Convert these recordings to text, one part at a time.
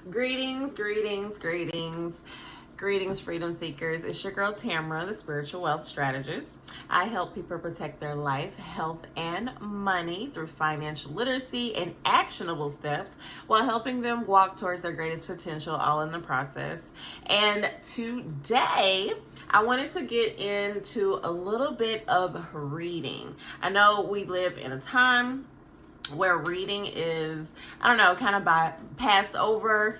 Greetings, greetings, greetings, greetings, freedom seekers. It's your girl Tamra, the spiritual wealth strategist. I help people protect their life, health, and money through financial literacy and actionable steps while helping them walk towards their greatest potential, all in the process. And today, I wanted to get into a little bit of reading. I know we live in a time where reading is, kind of passed over.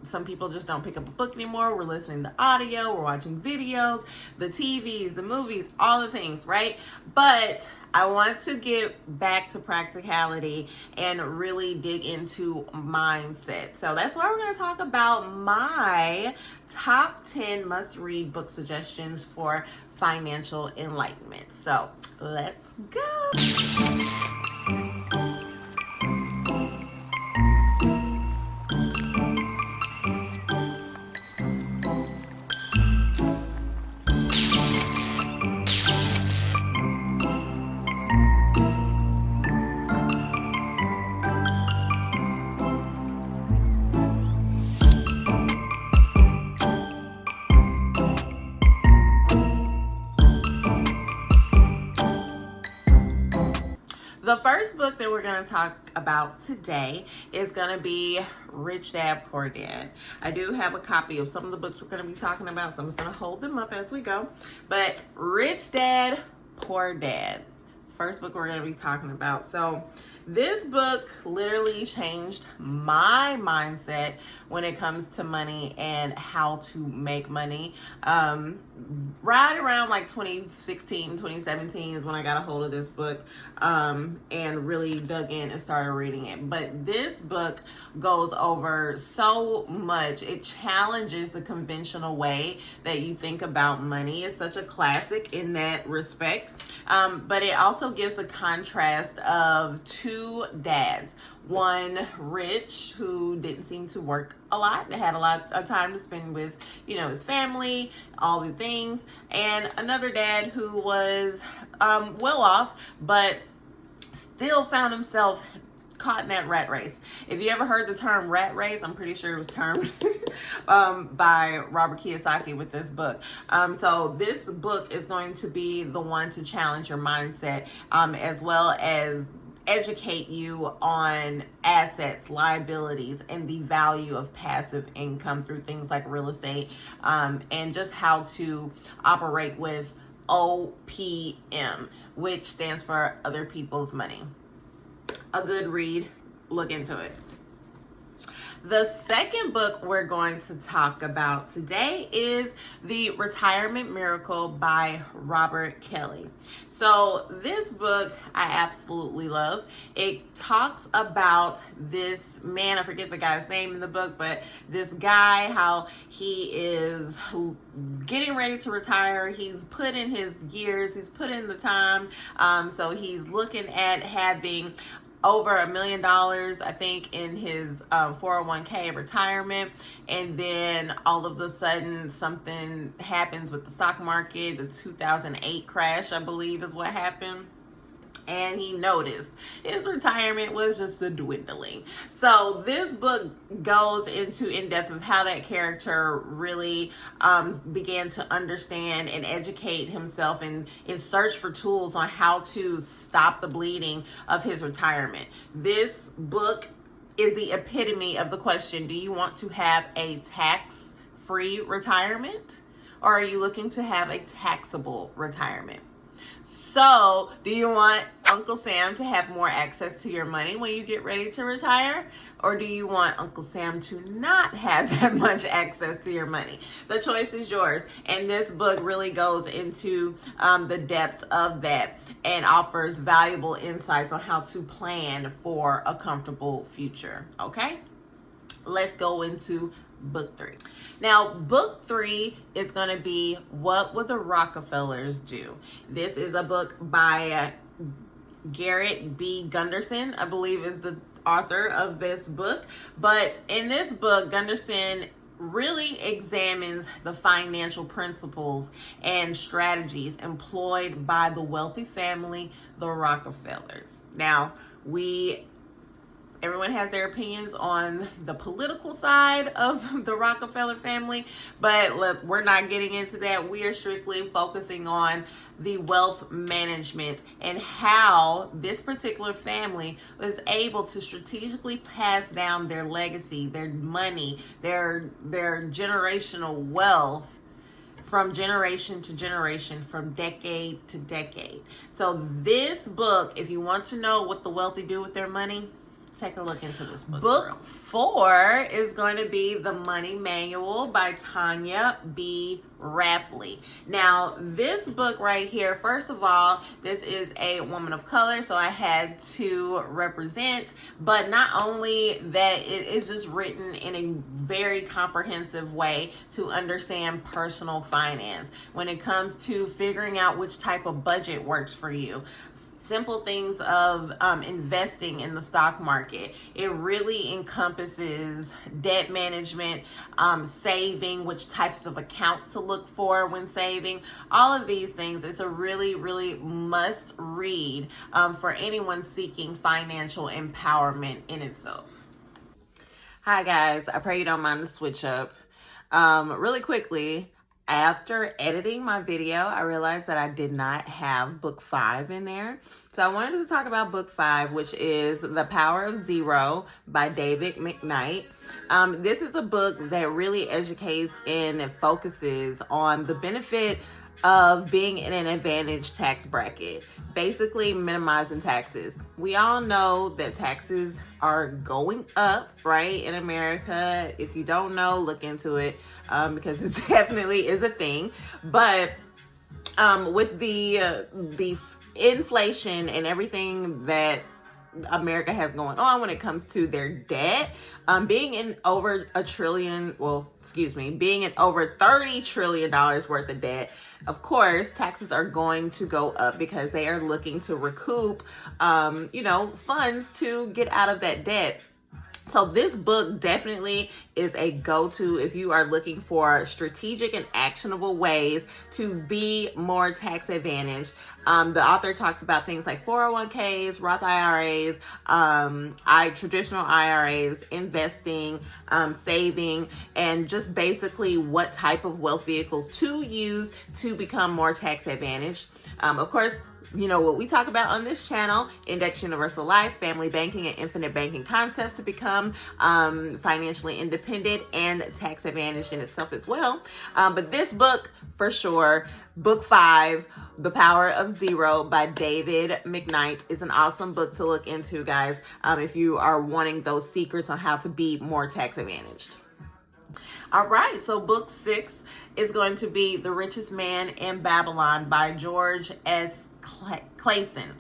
Some people just don't pick up a book anymore. We're listening to audio, we're watching videos, the TVs, the movies, all the things, right? But I want to get back to practicality and really dig into mindset. So that's why we're going to talk about my top 10 must-read book suggestions for financial enlightenment. So let's go. The first book that we're going to talk about today is going to be Rich Dad, Poor Dad. I do have a copy of some of the books we're going to be talking about, so I'm just going to hold them up as we go. But Rich Dad, Poor Dad, first book we're going to be talking about. So this book literally changed my mindset when it comes to money and how to make money. Right around like 2016, 2017 is when I got a hold of this book and really dug in and started reading it. But this book goes over so much. It challenges the conventional way that you think about money. It's such a classic in that respect. But it also gives the contrast of two dads. One rich, who didn't seem to work a lot, that had a lot of time to spend with, his family, all the things. And another dad who was well off, but still found himself caught in that rat race. If you ever heard the term rat race, I'm pretty sure it was termed by Robert Kiyosaki with this book. So this book is going to be the one to challenge your mindset, as well as educate you on assets, liabilities, and the value of passive income through things like real estate, and just how to operate with OPM, which stands for other people's money. A good read. Look into it. The second book we're going to talk about today is The Retirement Miracle by Robert Kelly. So this book I absolutely love. It talks about this man, I forget the guy's name in the book, but this guy, how he is getting ready to retire. He's put in his years, he's put in the time. So he's looking at having over $1 million, I think, in his 401k retirement. And then all of a sudden something happens with the stock market. The 2008 crash, I believe, is what happened. And he noticed his retirement was just a dwindling. So this book goes into in-depth of how that character really began to understand and educate himself and search for tools on how to stop the bleeding of his retirement. This book is the epitome of the question: do you want to have a tax-free retirement, or are you looking to have a taxable retirement? So, do you want Uncle Sam to have more access to your money when you get ready to retire? Or do you want Uncle Sam to not have that much access to your money? The choice is yours. And this book really goes into the depths of that and offers valuable insights on how to plan for a comfortable future. Okay? Let's go into book 3. Now, book 3 is going to be What Would the Rockefellers Do? This is a book by Garrett B. Gunderson, I believe is the author of this book. But in this book, Gunderson really examines the financial principles and strategies employed by the wealthy family, the Rockefellers. Now, we Everyone has their opinions on the political side of the Rockefeller family, but look, we're not getting into that. We are strictly focusing on the wealth management and how this particular family was able to strategically pass down their legacy, their money, their generational wealth from generation to generation, from decade to decade. So this book, if you want to know what the wealthy do with their money, take a look into this book. Book 4 is going to be The Money Manual by Tanya B. Rapley. Now, this book right here, first of all, this is a woman of color, so I had to represent, but not only that, it is just written in a very comprehensive way to understand personal finance when it comes to figuring out which type of budget works for you. Simple things of investing in the stock market. It really encompasses debt management, saving, which types of accounts to look for when saving, all of these things. It's a really, really must read for anyone seeking financial empowerment in itself. Hi guys, I pray you don't mind the switch up. Really quickly, after editing my video, I realized that I did not have book 5 in there. So I wanted to talk about book 5, which is The Power of Zero by David McKnight. This is a book that really educates and focuses on the benefit of being in an advantage tax bracket, basically minimizing taxes. We all know that taxes are going up, right, in America. If you don't know, look into it, because it definitely is a thing. But with the inflation and everything that America has going on when it comes to their debt, being in over being in over $30 trillion worth of debt, of course, taxes are going to go up because they are looking to recoup, funds to get out of that debt. So this book definitely is a go-to if you are looking for strategic and actionable ways to be more tax advantaged. The author talks about things like 401ks, Roth IRAs, traditional IRAs, investing, saving, and just basically what type of wealth vehicles to use to become more tax advantaged. Of course, you know what we talk about on this channel: index universal life, family banking, and infinite banking concepts to become financially independent and tax advantaged in itself as well. But this book, for sure, book 5, The Power of Zero by David McKnight, is an awesome book to look into, guys, if you are wanting those secrets on how to be more tax advantaged. All right, so book 6 is going to be The Richest Man in Babylon by George S. Clayson.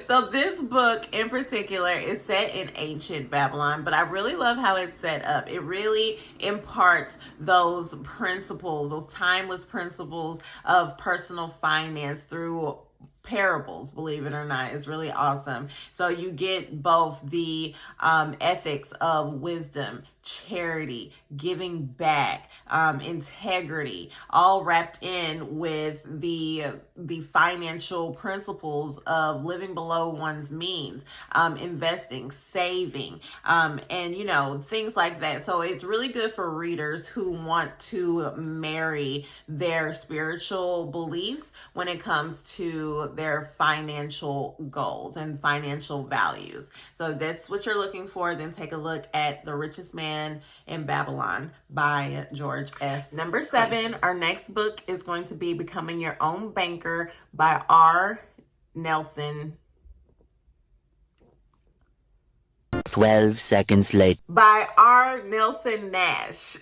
So this book in particular is set in ancient Babylon, but I really love how it's set up. It really imparts those principles, those timeless principles of personal finance through parables, believe it or not. Is really awesome. So you get both the ethics of wisdom, charity, giving back, integrity, all wrapped in with the financial principles of living below one's means, investing, saving, and things like that. So it's really good for readers who want to marry their spiritual beliefs when it comes to their financial goals and financial values. So that's what you're looking for. Then take a look at The Richest Man in Babylon by George S. Number 7, our next book is going to be Becoming Your Own Banker by R. Nelson. 12 seconds later. By R. Nelson Nash.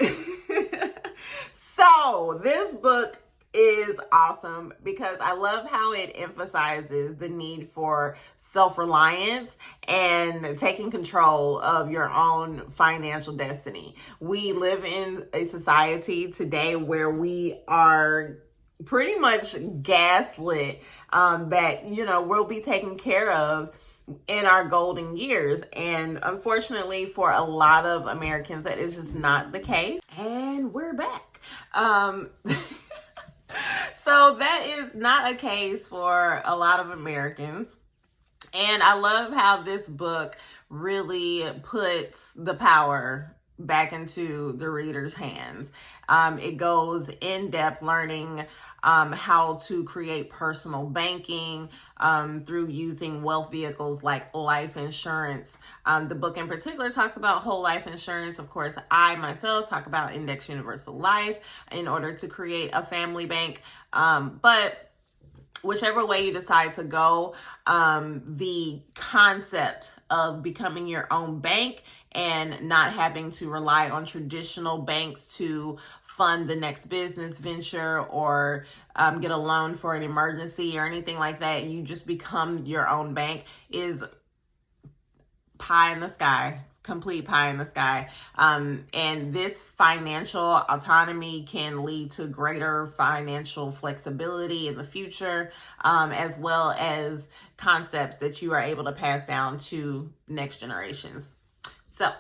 So this book is awesome because I love how it emphasizes the need for self-reliance and taking control of your own financial destiny. We live in a society today where we are pretty much gaslit that, we'll be taken care of in our golden years. And unfortunately for a lot of Americans, that is just not the case. And we're back. So that is not a case for a lot of Americans. And I love how this book really puts the power back into the reader's hands. It goes in depth learning how to create personal banking through using wealth vehicles like life insurance. The book in particular talks about whole life insurance. Of course, I myself talk about index universal life in order to create a family bank. But whichever way you decide to go, the concept of becoming your own bank and not having to rely on traditional banks to fund the next business venture or get a loan for an emergency or anything like that, you just become your own bank, is pie in the sky, complete pie in the sky. And this financial autonomy can lead to greater financial flexibility in the future, as well as concepts that you are able to pass down to next generations. So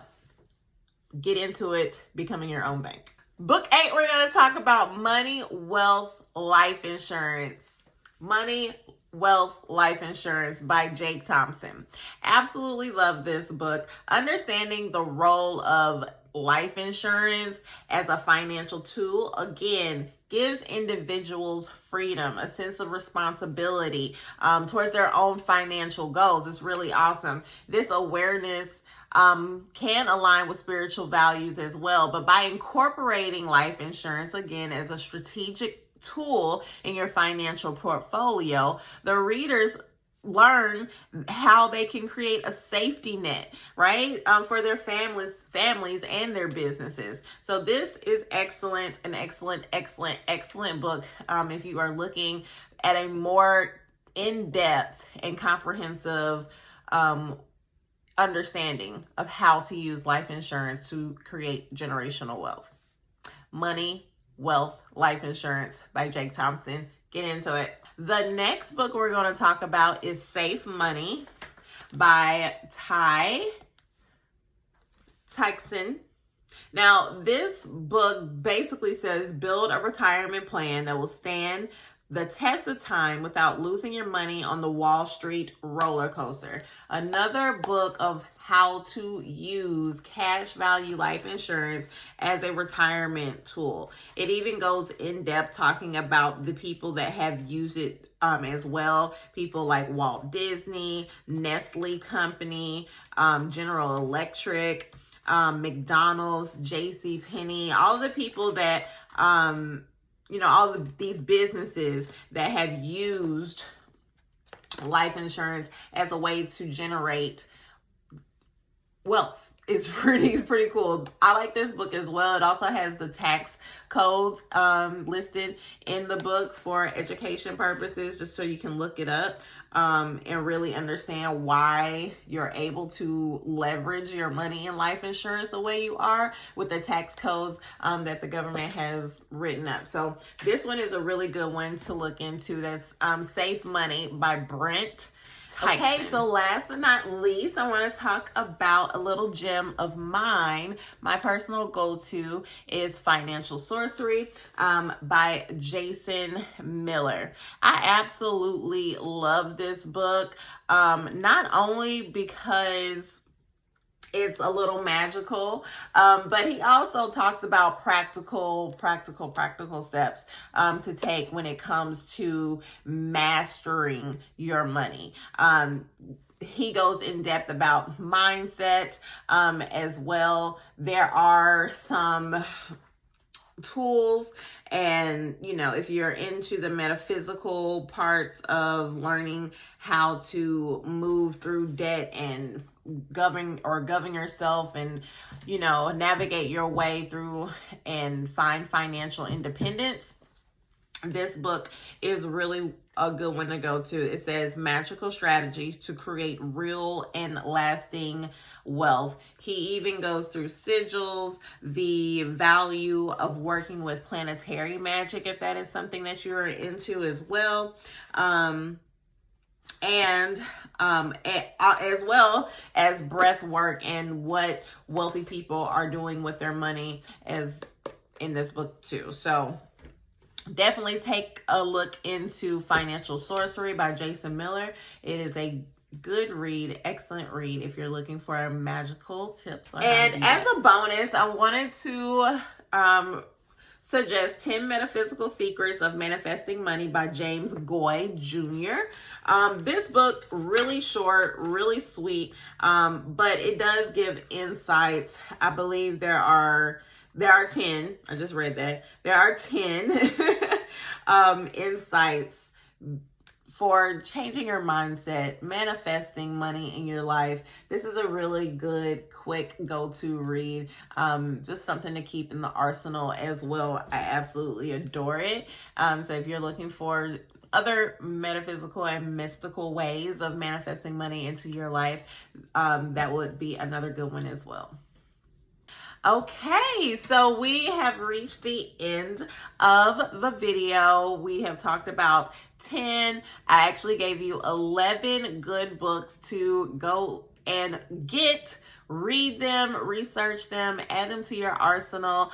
get into it, becoming your own bank. Book 8, we're going to talk about money, wealth, life insurance. Money, Wealth, Life Insurance by Jake Thompson. Absolutely love this book. Understanding the role of life insurance as a financial tool, again, gives individuals freedom, a sense of responsibility towards their own financial goals. It's really awesome. This awareness can align with spiritual values as well, but by incorporating life insurance, again, as a strategic tool in your financial portfolio, the readers learn how they can create a safety net, right, for their families and their businesses. So this is excellent, an excellent book if you are looking at a more in-depth and comprehensive understanding of how to use life insurance to create generational wealth. Money, Wealth, Life Insurance by Jake Thompson. Get into it. The next book we're going to talk about is Safe Money by Tyson. Now, this book basically says build a retirement plan that will stand the test of time without losing your money on the Wall Street roller coaster. Another book of how to use cash value life insurance as a retirement tool. It even goes in depth talking about the people that have used it as well. People like Walt Disney, Nestle Company, General Electric, McDonald's, J.C. Penney, all the people that all of these businesses that have used life insurance as a way to generate wealth. It's pretty cool. I like this book as well. It also has the tax codes listed in the book for education purposes, just so you can look it up and really understand why you're able to leverage your money in life insurance the way you are with the tax codes that the government has written up. So this one is a really good one to look into. That's Safe Money by Brent. Okay, so last but not least, I want to talk about a little gem of mine. My personal go-to is Financial Sorcery by Jason Miller. I absolutely love this book, not only because it's a little magical, but he also talks about practical steps to take when it comes to mastering your money. He goes in depth about mindset as well. There are some tools, and if you're into the metaphysical parts of learning how to move through debt and govern yourself and navigate your way through and find financial independence, this book is really a good one to go to. It says magical strategies to create real and lasting wealth. He even goes through sigils, the value of working with planetary magic, if that is something that you're into as well. As well as breath work and what wealthy people are doing with their money as in this book too. So definitely take a look into Financial Sorcery by Jason Miller. It is a good read, excellent read if you're looking for magical tips. And as a bonus, I wanted to suggest 10 Metaphysical Secrets of Manifesting Money by James Goy Jr. This book, really short, really sweet, but it does give insights. I believe there are 10, I just read that, there are 10 insights for changing your mindset, manifesting money in your life. This is a really good, quick go-to read. Just something to keep in the arsenal as well. I absolutely adore it. So if you're looking for other metaphysical and mystical ways of manifesting money into your life, that would be another good one as well. Okay, so we have reached the end of the video. We have talked about 10. I actually gave you 11 good books to go and get. Read them, research them, add them to your arsenal,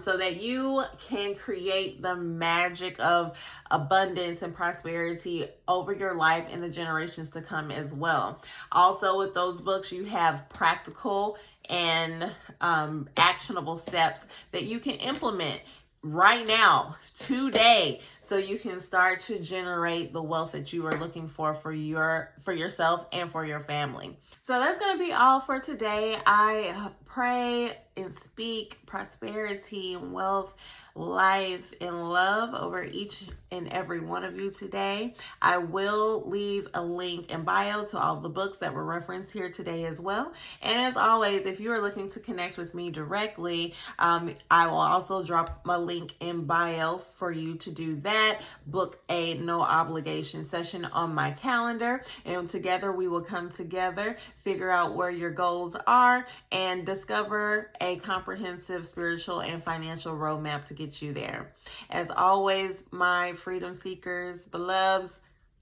so that you can create the magic of abundance and prosperity over your life in the generations to come as well. Also, with those books, you have practical and actionable steps that you can implement right now, today, so you can start to generate the wealth that you are looking for yourself and for your family. So that's going to be all for today. I pray and speak prosperity and wealth, life, and love over each and every one of you today. I will leave a link in bio to all the books that were referenced here today as well. And as always, if you are looking to connect with me directly, I will also drop a link in bio for you to do that. Book a no obligation session on my calendar, and together we will come together, figure out where your goals are, and discover a comprehensive spiritual and financial roadmap to get you there. As always, my freedom seekers, beloveds,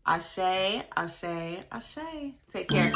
ashe, ashe, ashe. Take care.